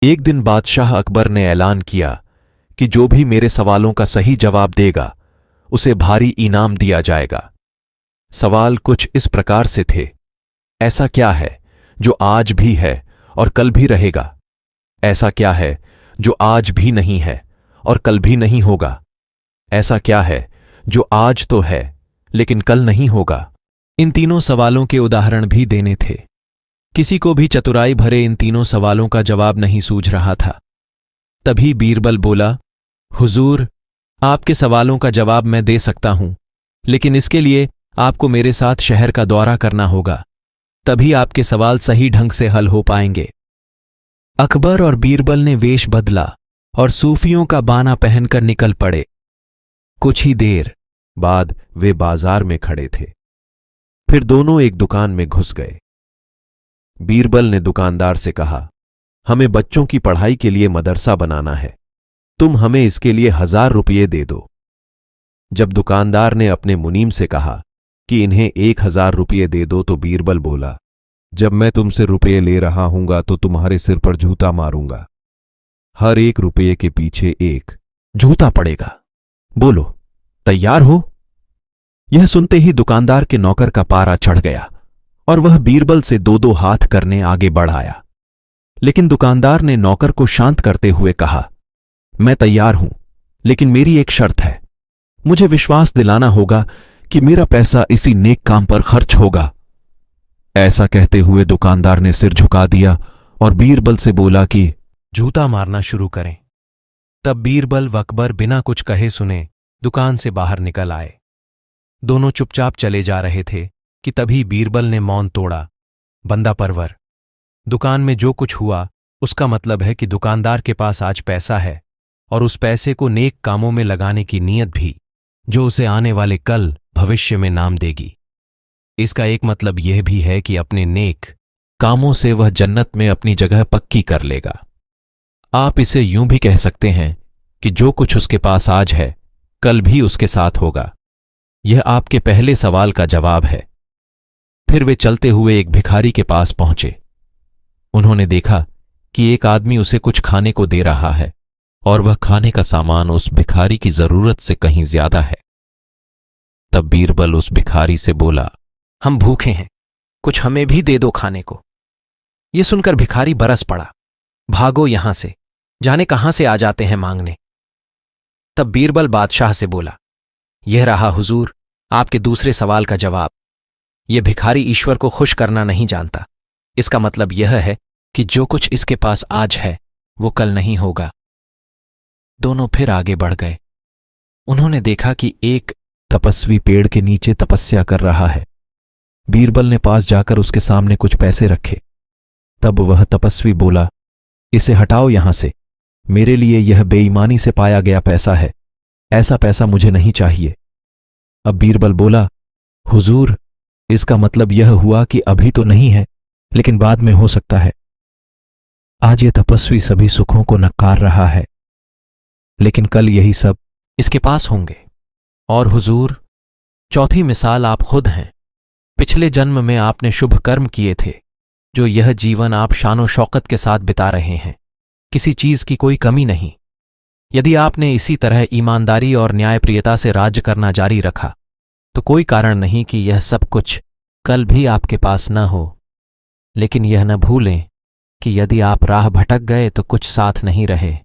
एक दिन बादशाह अकबर ने ऐलान किया कि जो भी मेरे सवालों का सही जवाब देगा उसे भारी इनाम दिया जाएगा। सवाल कुछ इस प्रकार से थे। ऐसा क्या है जो आज भी है और कल भी रहेगा? ऐसा क्या है जो आज भी नहीं है और कल भी नहीं होगा? ऐसा क्या है जो आज तो है लेकिन कल नहीं होगा? इन तीनों सवालों के उदाहरण भी देने थे। किसी को भी चतुराई भरे इन तीनों सवालों का जवाब नहीं सूझ रहा था। तभी बीरबल बोला, हुजूर, आपके सवालों का जवाब मैं दे सकता हूं, लेकिन इसके लिए आपको मेरे साथ शहर का दौरा करना होगा, तभी आपके सवाल सही ढंग से हल हो पाएंगे। अकबर और बीरबल ने वेश बदला और सूफियों का बाना पहनकर निकल पड़े। कुछ ही देर बाद वे बाजार में खड़े थे। फिर दोनों एक दुकान में घुस गए। बीरबल ने दुकानदार से कहा, हमें बच्चों की पढ़ाई के लिए मदरसा बनाना है, तुम हमें इसके लिए 1000 रुपये दे दो। जब दुकानदार ने अपने मुनीम से कहा कि इन्हें 1000 रुपये दे दो तो बीरबल बोला, जब मैं तुमसे रुपये ले रहा हूंगा तो तुम्हारे सिर पर जूता मारूंगा। हर 1 रुपये के पीछे 1 जूता पड़ेगा। बोलो, तैयार हो? यह सुनते ही दुकानदार के नौकर का पारा चढ़ गया और वह बीरबल से 2-2 हाथ करने आगे बढ़ आया। लेकिन दुकानदार ने नौकर को शांत करते हुए कहा, मैं तैयार हूं, लेकिन मेरी एक शर्त है। मुझे विश्वास दिलाना होगा कि मेरा पैसा इसी नेक काम पर खर्च होगा। ऐसा कहते हुए दुकानदार ने सिर झुका दिया और बीरबल से बोला कि जूता मारना शुरू करें। तब बीरबल व अकबर बिना कुछ कहे सुने दुकान से बाहर निकल आए। दोनों चुपचाप चले जा रहे थे कि तभी बीरबल ने मौन तोड़ा। बंदा परवर, दुकान में जो कुछ हुआ उसका मतलब है कि दुकानदार के पास आज पैसा है और उस पैसे को नेक कामों में लगाने की नीयत भी, जो उसे आने वाले कल भविष्य में नाम देगी। इसका एक मतलब यह भी है कि अपने नेक कामों से वह जन्नत में अपनी जगह पक्की कर लेगा। आप इसे यूं भी कह सकते हैं कि जो कुछ उसके पास आज है कल भी उसके साथ होगा। यह आपके पहले सवाल का जवाब है। फिर वे चलते हुए एक भिखारी के पास पहुंचे। उन्होंने देखा कि एक आदमी उसे कुछ खाने को दे रहा है और वह खाने का सामान उस भिखारी की जरूरत से कहीं ज्यादा है। तब बीरबल उस भिखारी से बोला, हम भूखे हैं, कुछ हमें भी दे दो खाने को। यह सुनकर भिखारी बरस पड़ा, भागो यहां से, जाने कहां से आ जाते हैं मांगने। तब बीरबल बादशाह से बोला, यह रहा हुजूर आपके दूसरे सवाल का जवाब। यह भिखारी ईश्वर को खुश करना नहीं जानता। इसका मतलब यह है कि जो कुछ इसके पास आज है वो कल नहीं होगा। दोनों फिर आगे बढ़ गए। उन्होंने देखा कि एक तपस्वी पेड़ के नीचे तपस्या कर रहा है। बीरबल ने पास जाकर उसके सामने कुछ पैसे रखे। तब वह तपस्वी बोला, इसे हटाओ यहां से, मेरे लिए यह बेईमानी से पाया गया पैसा है, ऐसा पैसा मुझे नहीं चाहिए। अब बीरबल बोला, हुजूर, इसका मतलब यह हुआ कि अभी तो नहीं है लेकिन बाद में हो सकता है। आज ये तपस्वी सभी सुखों को नकार रहा है, लेकिन कल यही सब इसके पास होंगे। और हुजूर, चौथी मिसाल आप खुद हैं। पिछले जन्म में आपने शुभ कर्म किए थे, जो यह जीवन आप शानो शौकत के साथ बिता रहे हैं। किसी चीज की कोई कमी नहीं। यदि आपने इसी तरह ईमानदारी और न्यायप्रियता से राज्य करना जारी रखा तो कोई कारण नहीं कि यह सब कुछ कल भी आपके पास न हो। लेकिन यह न भूलें कि यदि आप राह भटक गए तो कुछ साथ नहीं रहे।